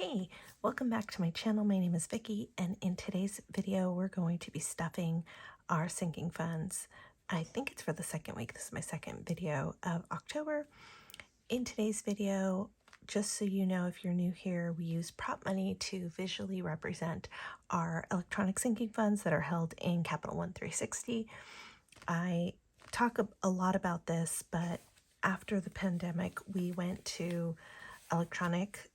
Hey, welcome back to my channel. My name is Vicky, and in today's video, we're going to be stuffing our sinking funds. I think it's for the second week. This is my second video of October. In today's video, just so you know, if you're new here, we use prop money to visually represent our electronic sinking funds that are held in Capital One 360. I talk a lot about this, but after the pandemic, we went to electronic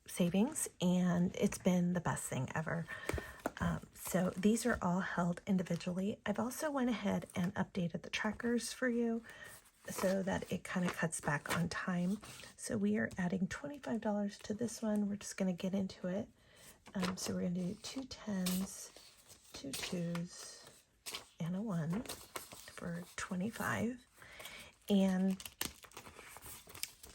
savings, and it's been the best thing ever. So these are all held individually. I've also went ahead and updated the trackers for you so that it kind of cuts back on time. So we are adding $25 to this one. We're just going to get into it. So we're going to do 2 10s, 2 2s, and a 1 for 25. And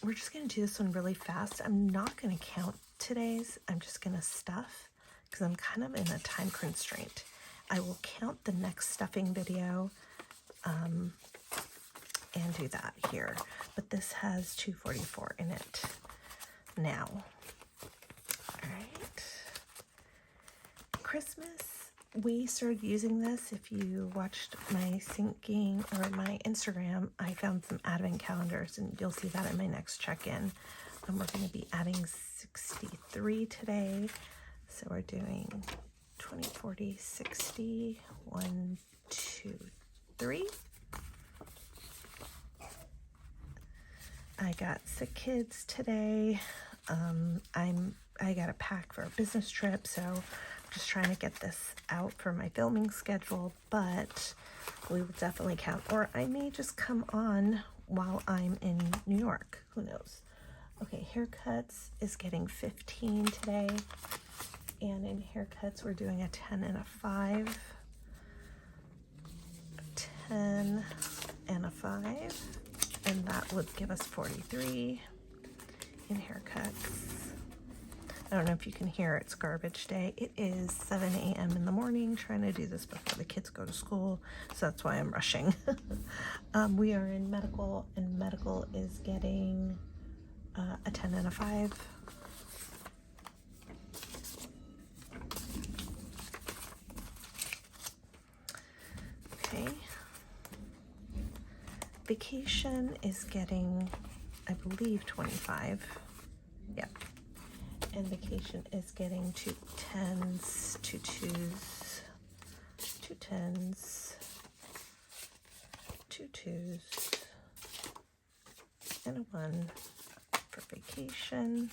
we're just going to do this one really fast. I'm not going to count today's. I'm just going to stuff because I'm kind of in a time constraint. I will count the next stuffing video and do that here. But this has 244 in it now. All right. Christmas. We started using this. If you watched my sinking or my Instagram, I found some advent calendars, and you'll see that in my next check-in. We're going to be adding 63 today. So we're doing 20, 40, 60, 1, 2, 3. I got sick kids today. I got a pack for a business trip, so just trying to get this out for my filming schedule, but we will definitely count, or I may just come on while I'm in New York. Who knows? Okay, haircuts is getting 15 today, and in haircuts we're doing a 10 and a 5, 10 and a 5, and that would give us 43 in haircuts. I don't know if you can hear, it's garbage day. It is 7 a.m. in the morning, trying to do this before the kids go to school, so that's why I'm rushing. We are in medical, and medical is getting a 10 and a 5. Okay. Vacation is getting, I believe, 25. Yep. And vacation is getting 2 10s, 2 2s, 2 10s, 2 2s, and a 1 for vacation.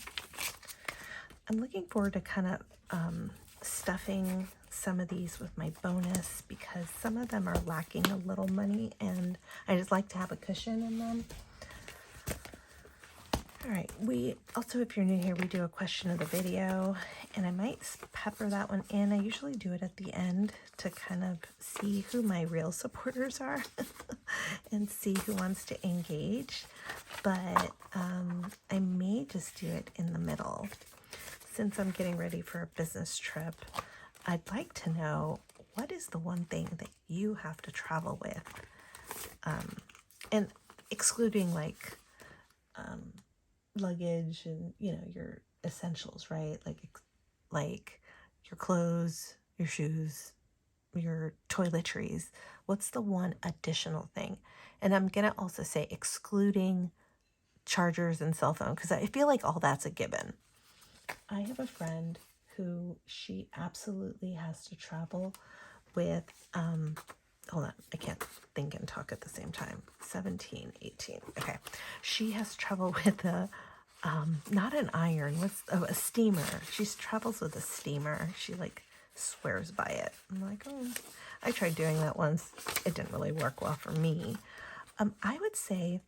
I'm looking forward to kind of stuffing some of these with my bonus because some of them are lacking a little money, and I just like to have a cushion in them. All right, we also, if you're new here, we do a question of the video, and I might pepper that one in. I usually do it at the end to kind of see who my real supporters are and see who wants to engage, but I may just do it in the middle. Since I'm getting ready for a business trip, I'd like to know, what is the one thing that you have to travel with? And excluding like luggage and, you know, your essentials, right? Like your clothes, your shoes, your toiletries. What's the one additional thing? And I'm gonna also say excluding chargers and cell phone, because I feel like all that's a given. I have a friend who, she absolutely has to travel with hold on, I can't think and talk at the same time. 17, 18. Okay. She has trouble with a, not an iron, a steamer. She travels with a steamer. She like swears by it. I'm like, oh, I tried doing that once. It didn't really work well for me. I would say,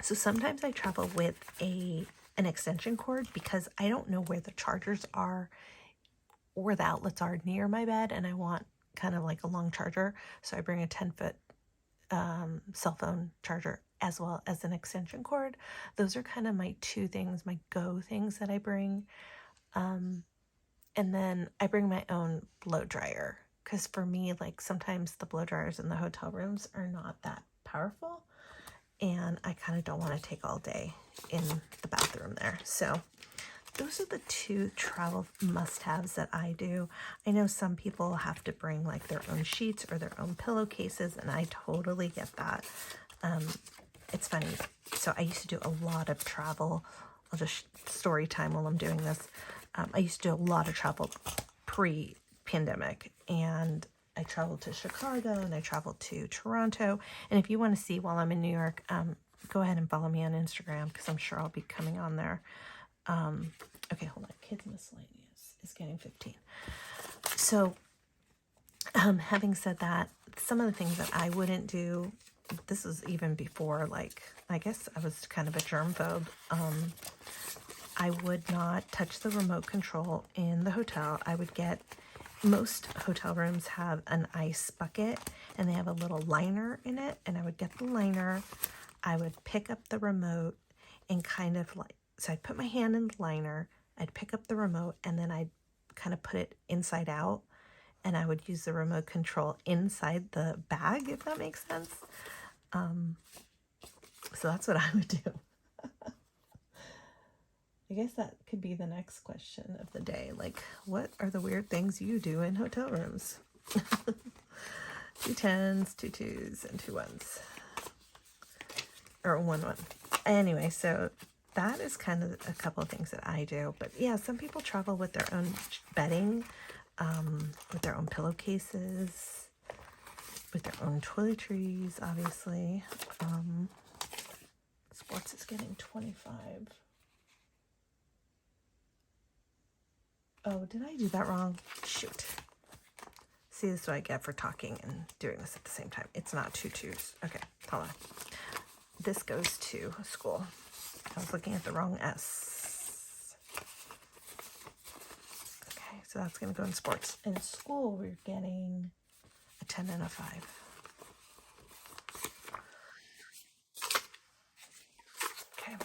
so sometimes I travel with an extension cord because I don't know where the chargers are or the outlets are near my bed, and I want kind of like a long charger, so I bring a 10-foot cell phone charger as well as an extension cord. Those are kind of my two things, my go things that I bring. And then I bring my own blow dryer, because for me, like, sometimes the blow dryers in the hotel rooms are not that powerful, and I kind of don't want to take all day in the bathroom there. So those are the two travel must-haves that I do. I know some people have to bring like their own sheets or their own pillowcases, and I totally get that. It's funny. So I used to do a lot of travel. I'll just story time while I'm doing this. I used to do a lot of travel pre-pandemic, and I traveled to Chicago and I traveled to Toronto. And if you want to see while I'm in New York, go ahead and follow me on Instagram, because I'm sure I'll be coming on there. Okay, hold on. Kids Miscellaneous is getting 15. So, having said that, some of the things that I wouldn't do, this is even before, like, I guess I was kind of a germphobe. I would not touch the remote control in the hotel. I would get, most hotel rooms have an ice bucket and they have a little liner in it, and I would get the liner. I would pick up the remote and kind of like, so I'd put my hand in the liner, I'd pick up the remote, and then I'd kind of put it inside out, and I would use the remote control inside the bag, if that makes sense. So that's what I would do. I guess that could be the next question of the day. Like, what are the weird things you do in hotel rooms? 2 10s, 2 2s, and 2 1s. Or 1 1. Anyway, so that is kind of a couple of things that I do. But yeah, some people travel with their own bedding, with their own pillowcases, with their own toiletries, obviously. Sports is getting 25. Oh, did I do that wrong? Shoot. See, this is what I get for talking and doing this at the same time. It's not 2 2s. Okay, hold on. This goes to school. I was looking at the wrong S. Okay, so that's going to go in sports. In school, we're getting a 10 and a 5. Okay.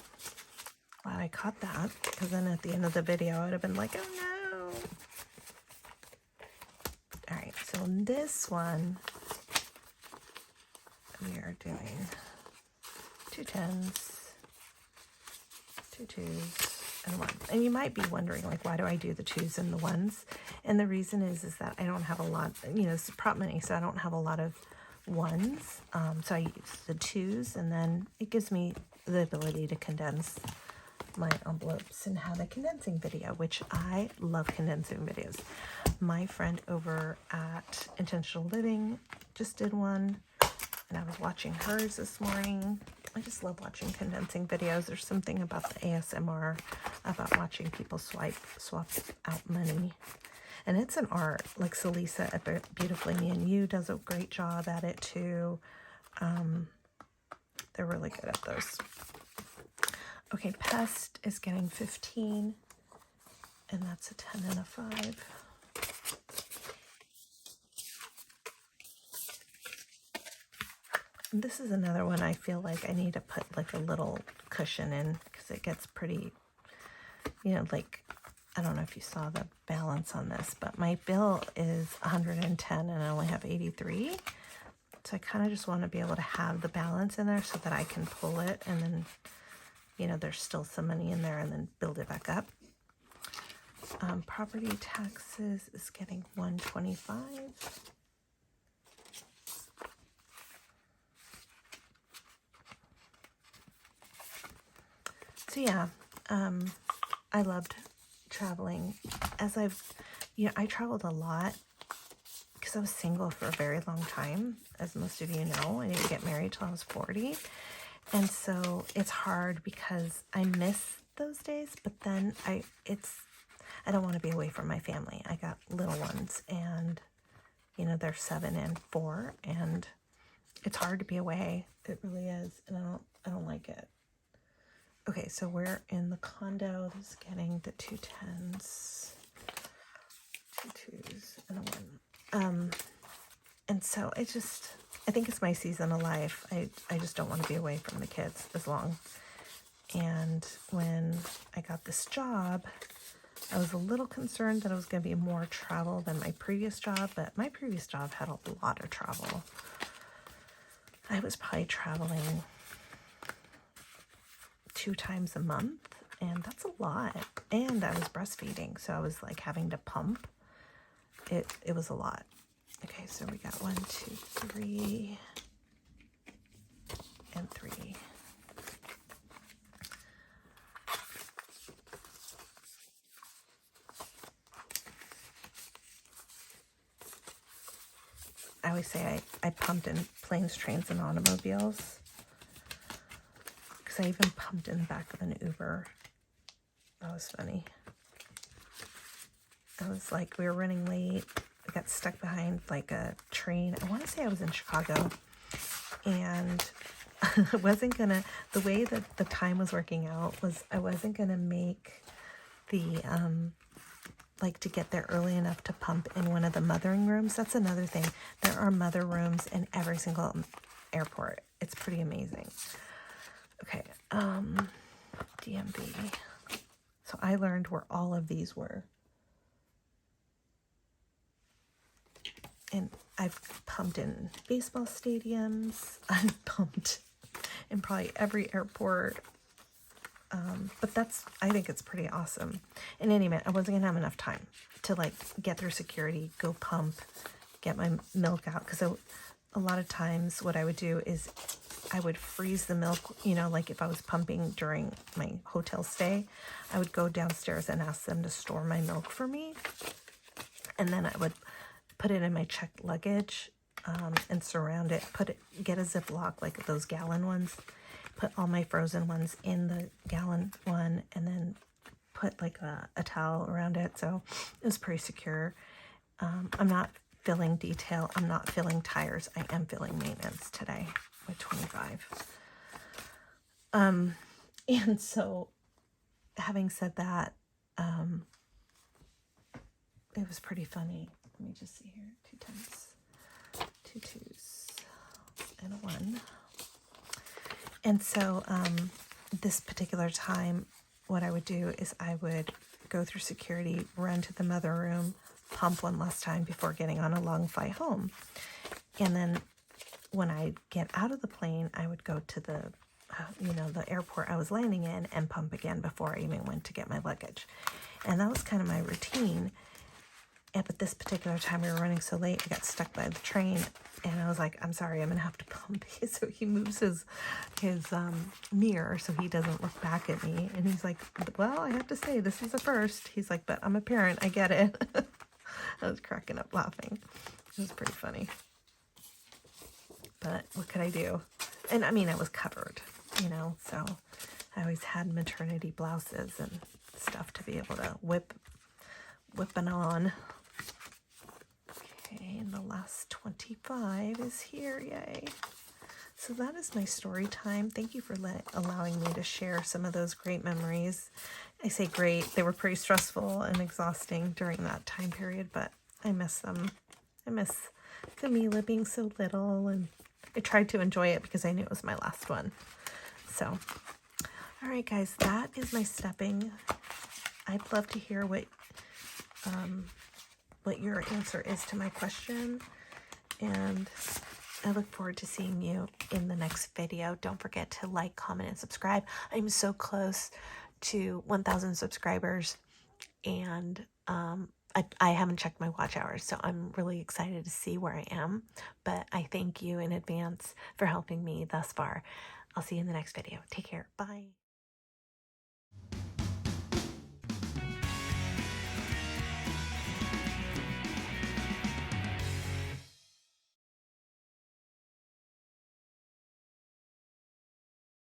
Glad I caught that, because then at the end of the video, I would have been like, oh no. All right, so in this one, we are doing 2 10s, 2 2s, and 1. And you might be wondering, like, why do I do the 2s and the 1s? And the reason is that I don't have a lot, you know, it's prop money, so I don't have a lot of 1s. So I use the 2s, and then it gives me the ability to condense my envelopes and have a condensing video, which I love condensing videos. My friend over at Intentional Living just did one, and I was watching hers this morning. I just love watching condensing videos. There's something about the ASMR, about watching people swap out money. And it's an art. Like Salisa at Beautifully Me and You does a great job at it too. They're really good at those. Okay, Pest is getting 15, and that's a 10 and a 5. And this is another one I feel like I need to put like a little cushion in, because it gets pretty, you know, like, I don't know if you saw the balance on this, but my bill is 110 and I only have 83. So I kind of just want to be able to have the balance in there so that I can pull it, and then, you know, there's still some money in there, and then build it back up. Property taxes is getting 125. So yeah, I loved traveling. As I traveled a lot because I was single for a very long time. As most of you know, I didn't get married till I was 40. And so it's hard because I miss those days, but then I don't want to be away from my family. I got little ones, and, you know, they're 7 and 4, and it's hard to be away. It really is, and I don't like it. Okay, so we're in the condo. This is getting the 2 10s, 2 2s, and a 1. And so I think it's my season of life. I just don't want to be away from the kids as long. And when I got this job, I was a little concerned that it was going to be more travel than my previous job, but my previous job had a lot of travel. I was probably traveling 2 times a month, and that's a lot. and I was breastfeeding, so I was like having to pump. It was a lot. Okay, so we got 1, 2, 3, and 3. I always say I pumped in planes, trains, and automobiles. Because I even pumped in the back of an Uber. That was funny. I was like, we were running late. I got stuck behind like a train. I want to say I was in Chicago. And I wasn't going to, the way that the time was working out was I wasn't going to make the, like to get there early enough to pump in one of the mothering rooms. That's another thing. There are mother rooms in every single airport. It's pretty amazing. Okay, DMV. So I learned where all of these were. And I've pumped in baseball stadiums. I've pumped in probably every airport. But I think it's pretty awesome. In any event, I wasn't gonna have enough time to like get through security, go pump, get my milk out. Because a lot of times what I would do is I would freeze the milk, you know, like if I was pumping during my hotel stay, I would go downstairs and ask them to store my milk for me. And then I would put it in my checked luggage and surround it, get a Ziploc, like those gallon ones, put all my frozen ones in the gallon one, and then put like a towel around it. So it was pretty secure. I'm not filling detail. I'm not filling tires. I am filling maintenance today with 25. And so having said that, it was pretty funny. Let me just see here. 2 times, 2 2s, and a 1. And so this particular time, what I would do is I would go through security, run to the mother room, pump one last time before getting on a long flight home. And then when I get out of the plane, I would go to the, the airport I was landing in and pump again before I even went to get my luggage. And that was kind of my routine. But this particular time we were running so late, I got stuck by the train, and I was like, I'm sorry, I'm gonna have to pump. So he moves his mirror so he doesn't look back at me, and he's like, well, I have to say, this is a first. He's like, but I'm a parent, I get it. I was cracking up laughing. It was pretty funny. But what could I do? And I mean, I was covered, so I always had maternity blouses and stuff to be able to whipping on. Okay, and the last 25 is here, yay. So that is my story time. Thank you for allowing me to share some of those great memories. I say great, they were pretty stressful and exhausting during that time period, but I miss them. I miss Camila being so little, and I tried to enjoy it because I knew it was my last one. So, all right, guys, that is my stepping. I'd love to hear what your answer is to my question, and I look forward to seeing you in the next video. Don't forget to like, comment, and subscribe. I'm so close to 1,000 subscribers, and I haven't checked my watch hours, so I'm really excited to see where I am, but I thank you in advance for helping me thus far. I'll see you in the next video. Take care. Bye.